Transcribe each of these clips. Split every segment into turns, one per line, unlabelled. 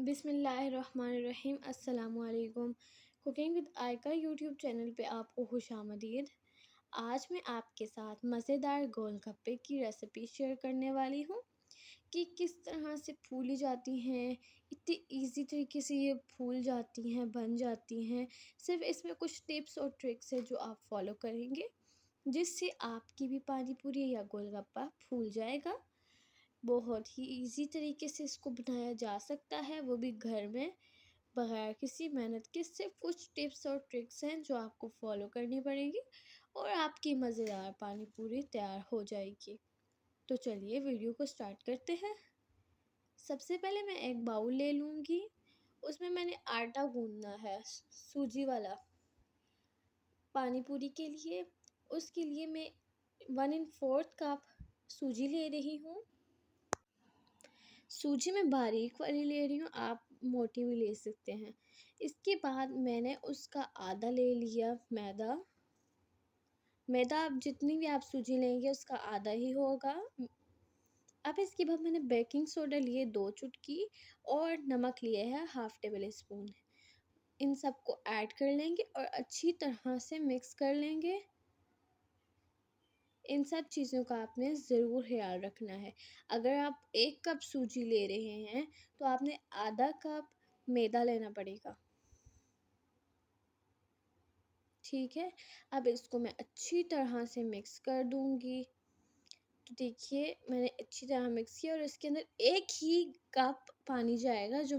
बिस्मिल्लाहिर्रहमानिर्रहीम। अस्सलामुअलैकुम। Cooking with आयका YouTube channel पे आपको खुशामदीद। आज मैं आपके साथ मज़ेदार गोलगप्पे की रेसिपी शेयर करने वाली हूँ कि किस तरह से फूली जाती हैं। इतनी इजी तरीके से ये फूल जाती हैं, बन जाती हैं। सिर्फ इसमें कुछ टिप्स और ट्रिक्स है जो आप फॉलो करेंगे, जिससे आपकी भी पानी पूरी या गोलगप्पा फूल जाएगा। बहुत ही इजी तरीके से इसको बनाया जा सकता है, वो भी घर में, बगैर किसी मेहनत के। सिर्फ कुछ टिप्स और ट्रिक्स हैं जो आपको फॉलो करनी पड़ेगी और आपकी मज़ेदार पानी पूरी तैयार हो जाएगी। तो चलिए वीडियो को स्टार्ट करते हैं। सबसे पहले मैं एक बाउल ले लूँगी, उसमें मैंने आटा गूंदना है, सूजी वाला, पानी पूरी के लिए। उसके लिए मैं 1/4 कप सूजी ले रही हूँ। सूजी मैं बारीक वाली ले रही हूँ, आप मोटी भी ले सकते हैं। इसके बाद मैंने उसका आधा ले लिया मैदा। मैदा आप जितनी भी आप सूजी लेंगे उसका आधा ही होगा। अब इसके बाद मैंने बेकिंग सोडा लिए 2 चुटकी और नमक लिए है 1/2 टेबल स्पून। इन सबको ऐड कर लेंगे और अच्छी तरह से मिक्स कर लेंगे। इन सब चीज़ों का आपने ज़रूर ख्याल रखना है। अगर आप 1 कप सूजी ले रहे हैं तो आपने आधा कप मैदा लेना पड़ेगा, ठीक है। अब इसको मैं अच्छी तरह से मिक्स कर दूंगी। तो देखिए मैंने अच्छी तरह मिक्स किया और इसके अंदर 1 ही कप पानी जाएगा, जो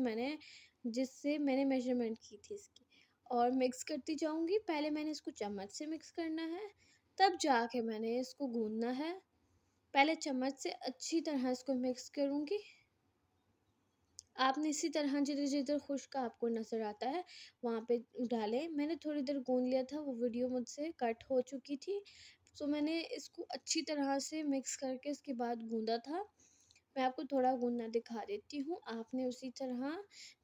जिससे मैंने मेजरमेंट की थी इसकी। और मिक्स करती जाऊंगी। पहले मैंने इसको चम्मच से मिक्स करना है, तब जाके मैंने इसको गूंदना है। पहले चम्मच से अच्छी तरह इसको मिक्स करूँगी। आपने इसी तरह जिधर जिधर खुश्क आपको नज़र आता है वहाँ पे डालें। मैंने थोड़ी देर गूंद लिया था, वो वीडियो मुझसे कट हो चुकी थी, तो मैंने इसको अच्छी तरह से मिक्स करके इसके बाद गूंदा था। मैं आपको थोड़ा गूंदना दिखा देती हूँ। आपने उसी तरह,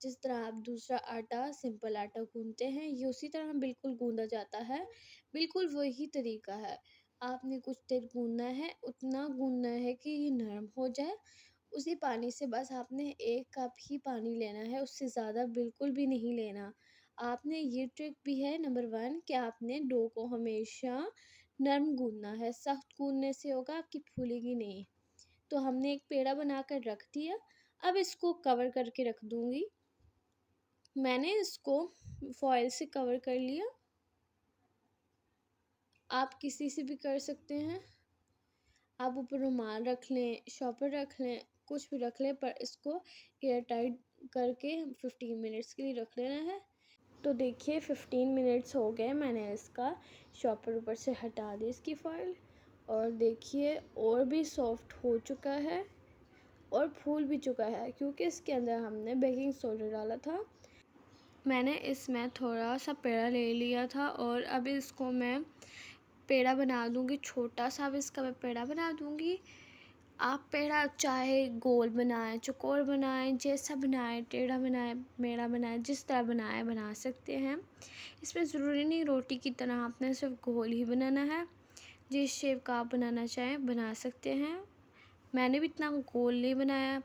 जिस तरह आप दूसरा आटा, सिंपल आटा गूंदते हैं, ये उसी तरह बिल्कुल गूंदा जाता है। बिल्कुल वही तरीका है। आपने कुछ देर गूंदना है, उतना गूंदना है कि ये नरम हो जाए। उसी पानी से बस आपने 1 कप ही पानी लेना है, उससे ज़्यादा बिल्कुल भी नहीं लेना। आपने ये ट्रिक भी है नंबर 1 कि आपने डो को हमेशा नरम गूंदना है। सख्त गूंदने से होगा आपकी फूलेगी नहीं। तो हमने एक पेड़ा बनाकर रख दिया। अब इसको कवर करके रख दूंगी। मैंने इसको फॉयल से कवर कर लिया, आप किसी से भी कर सकते हैं। आप ऊपर रुमाल रख लें, शॉपर रख लें, कुछ भी रख लें, पर इसको एयर टाइट करके 15 मिनट्स के लिए रख लेना है। तो देखिए 15 मिनट्स हो गए, मैंने इसका शॉपर ऊपर से हटा दी इसकी फॉइल, और देखिए और भी सॉफ्ट हो चुका है और फूल भी चुका है, क्योंकि इसके अंदर हमने बेकिंग सोडा डाला था। मैंने इसमें थोड़ा सा पेड़ा ले लिया था और अब इसको मैं पेड़ा बना दूंगी। छोटा सा अब इसका मैं पेड़ा बना दूंगी। आप पेड़ा चाहे गोल बनाएं, चौकोर बनाएं, जैसा बनाएं, टेढ़ा बनाएं, मेड़ा बनाएं, जिस तरह बनाएं बना सकते हैं। इसमें ज़रूरी नहीं रोटी की तरह आपने सिर्फ गोल ही बनाना है। जिस शेप का आप बनाना चाहें बना सकते हैं। मैंने भी इतना गोल नहीं बनाया,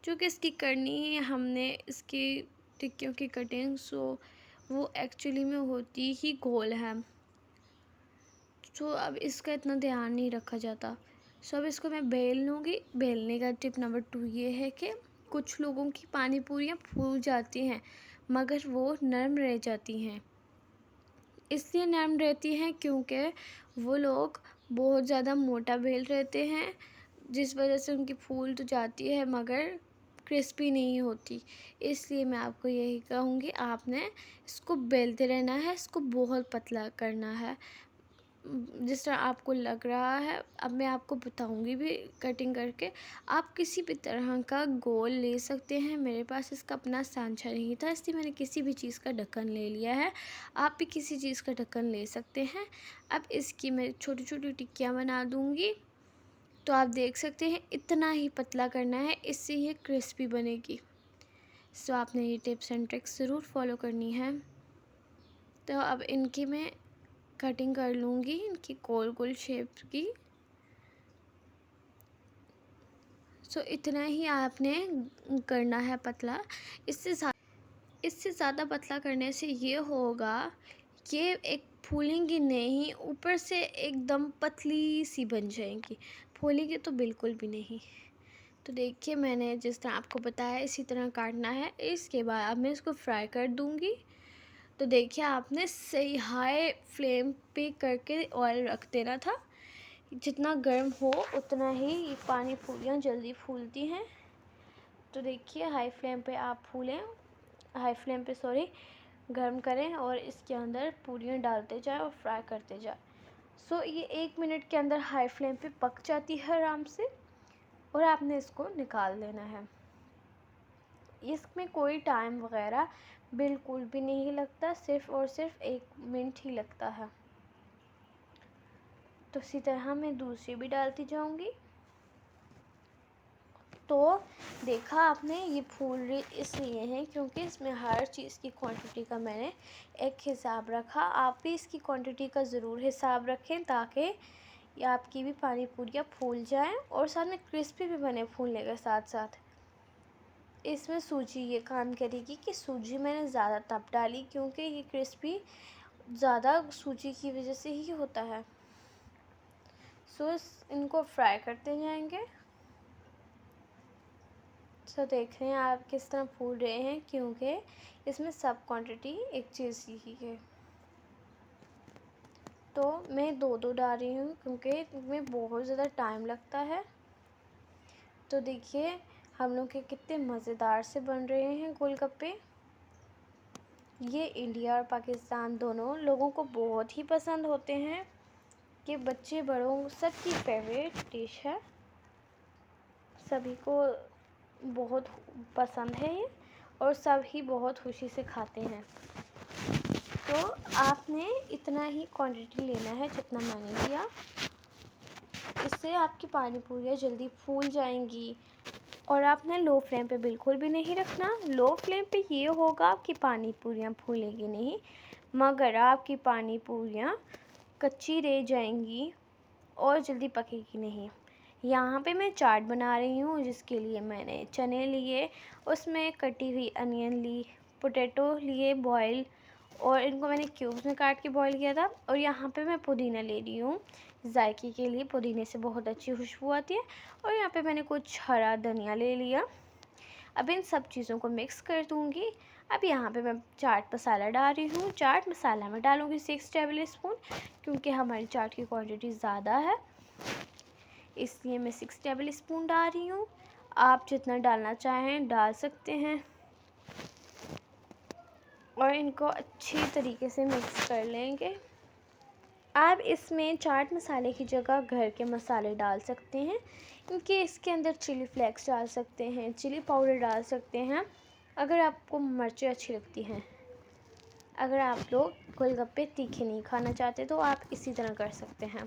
क्योंकि इसकी करनी है हमने इसकी टिक्कियों की कटिंग, सो वो एक्चुअली में होती ही गोल है। तो अब इसका इतना ध्यान नहीं रखा जाता। सो अब इसको मैं बेल लूँगी। बेलने का टिप नंबर 2 ये है कि कुछ लोगों की पानी पूरियाँ फूल जाती हैं, मगर वो नरम रह जाती हैं। इसलिए नरम रहती हैं क्योंकि वो लोग बहुत ज़्यादा मोटा बेल रहते हैं, जिस वजह से उनकी फूल तो जाती है मगर क्रिस्पी नहीं होती। इसलिए मैं आपको यही कहूँगी, आपने इसको बेलते रहना है, इसको बहुत पतला करना है, जिस तरह आपको लग रहा है। अब मैं आपको बताऊंगी भी कटिंग करके। आप किसी भी तरह का गोल ले सकते हैं। मेरे पास इसका अपना सांचा नहीं था, इसलिए मैंने किसी भी चीज़ का ढक्कन ले लिया है। आप भी किसी चीज़ का ढक्कन ले सकते हैं। अब इसकी मैं छोटी छोटी टिक्कियाँ बना दूँगी। तो आप देख सकते हैं इतना ही पतला करना है, इससे ये क्रिस्पी बनेगी। सो आपने ये टिप्स एंड ट्रिक्स ज़रूर फॉलो करनी है। तो अब इनकी मैं कटिंग कर लूँगी, इनकी गोल गोल शेप की। सो इतना ही आपने करना है पतला। इससे ज़्यादा पतला करने से ये होगा कि एक फूलेंगी नहीं, ऊपर से एकदम पतली सी बन जाएंगी, फूलेंगी तो बिल्कुल भी नहीं। तो देखिए मैंने जिस तरह आपको बताया इसी तरह काटना है। इसके बाद अब मैं इसको फ्राई कर दूँगी। तो देखिए आपने सही हाई फ्लेम पे करके ऑयल रख देना था। जितना गर्म हो उतना ही ये पानी पूरियाँ जल्दी फूलती हैं। तो देखिए हाई फ्लेम पे आप गर्म करें और इसके अंदर पूरियाँ डालते जाएं और फ्राई करते जाएं। सो ये 1 मिनट के अंदर हाई फ्लेम पे पक जाती है आराम से और आपने इसको निकाल लेना है। इसमें कोई टाइम वगैरह बिल्कुल भी नहीं लगता, सिर्फ़ और सिर्फ 1 मिनट ही लगता है। तो इसी तरह मैं दूसरी भी डालती जाऊंगी। तो देखा आपने ये फूल रही इसलिए है क्योंकि इसमें हर चीज़ की क्वांटिटी का मैंने एक हिसाब रखा। आप भी इसकी क्वांटिटी का ज़रूर हिसाब रखें ताकि ये आपकी भी पानी पूरियाँ फूल जाएं और साथ में क्रिस्पी भी बने फूलने के साथ साथ। इसमें सूजी ये काम करेगी कि सूजी मैंने ज़्यादा तब डाली क्योंकि ये क्रिस्पी ज़्यादा सूजी की वजह से ही होता है। सो इनको फ्राई करते जाएंगे। सो देख रहे हैं आप किस तरह फूल रहे हैं क्योंकि इसमें सब क्वांटिटी एक चीज़ की है। तो मैं दो डाल रही हूँ क्योंकि इसमें बहुत ज़्यादा टाइम लगता है। तो देखिए हम लोग के कितने मज़ेदार से बन रहे हैं गोलगप्पे। ये इंडिया और पाकिस्तान दोनों लोगों को बहुत ही पसंद होते हैं कि बच्चे बड़ों सबकी फेवरेट डिश है। सभी को बहुत पसंद है ये और सब ही बहुत खुशी से खाते हैं। तो आपने इतना ही क्वांटिटी लेना है जितना मैंने लिया। इससे आपकी पानी पूरियाँ जल्दी फूल जाएंगी। और आपने लो फ्लेम पे बिल्कुल भी नहीं रखना। लो फ्लेम पे ये होगा कि पानी पूरियाँ फूलेंगी नहीं, मगर आपकी पानी पूरियाँ कच्ची रह जाएंगी और जल्दी पकेगी नहीं। यहाँ पे मैं चाट बना रही हूँ जिसके लिए मैंने चने लिए, उसमें कटी हुई अनियन ली, पोटैटो लिए बॉयल और इनको मैंने क्यूब्स में काट के बॉईल किया था। और यहाँ पे मैं पुदीना ले रही हूँ जायके के लिए, पुदीने से बहुत अच्छी खुशबू आती है। और यहाँ पे मैंने कुछ हरा धनिया ले लिया। अब इन सब चीज़ों को मिक्स कर दूँगी। अब यहाँ पे मैं चाट मसाला डाल रही हूँ। चाट मसाला मैं डालूँगी 6 टेबल स्पून क्योंकि हमारी चाट की क्वांटिटी ज़्यादा है, इसलिए मैं 6 टेबल स्पून डाल रही हूँ। आप जितना डालना चाहें डाल सकते हैं और इनको अच्छी तरीके से मिक्स कर लेंगे। आप इसमें चाट मसाले की जगह घर के मसाले डाल सकते हैं क्योंकि इसके अंदर चिली फ्लेक्स डाल सकते हैं, चिली पाउडर डाल सकते हैं अगर आपको मिर्चें अच्छी लगती हैं। अगर आप लोग गोलगप्पे तीखे नहीं खाना चाहते तो आप इसी तरह कर सकते हैं।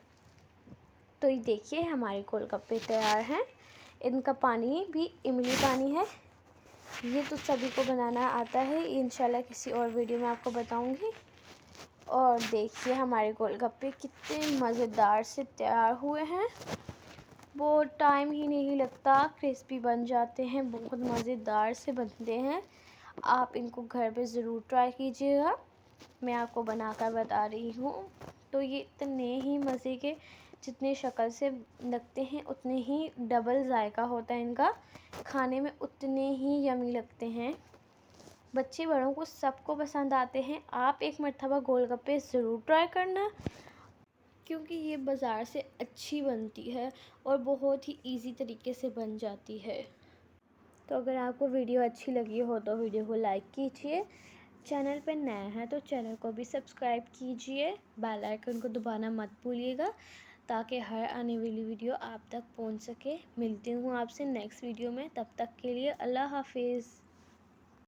तो ये देखिए हमारे गोलगप्पे तैयार हैं। इनका पानी भी इमली पानी है। ये तो सभी को बनाना आता है, इंशाल्लाह किसी और वीडियो में आपको बताऊंगी। और देखिए हमारे गोलगप्पे कितने मज़ेदार से तैयार हुए हैं। बहुत टाइम ही नहीं लगता, क्रिस्पी बन जाते हैं, बहुत मज़ेदार से बनते हैं। आप इनको घर पे ज़रूर ट्राई कीजिएगा, मैं आपको बनाकर बता रही हूँ। तो ये इतने ही मज़े के जितने शक्ल से लगते हैं उतने ही डबल जायका होता है इनका, खाने में उतने ही यमी लगते हैं। बच्चे बड़ों को सबको पसंद आते हैं। आप एक मरतबा गोलगप्पे ज़रूर ट्राई करना क्योंकि ये बाज़ार से अच्छी बनती है और बहुत ही इजी तरीके से बन जाती है। तो अगर आपको वीडियो अच्छी लगी हो तो वीडियो को लाइक कीजिए, चैनल पर नया है तो चैनल को भी सब्सक्राइब कीजिए, बेल आइकन को दबाना मत भूलिएगा ताकि हर आने वाली वीडियो आप तक पहुंच सके। मिलती हूँ आपसे नेक्स्ट वीडियो में, तब तक के लिए अल्लाह हाफिज़।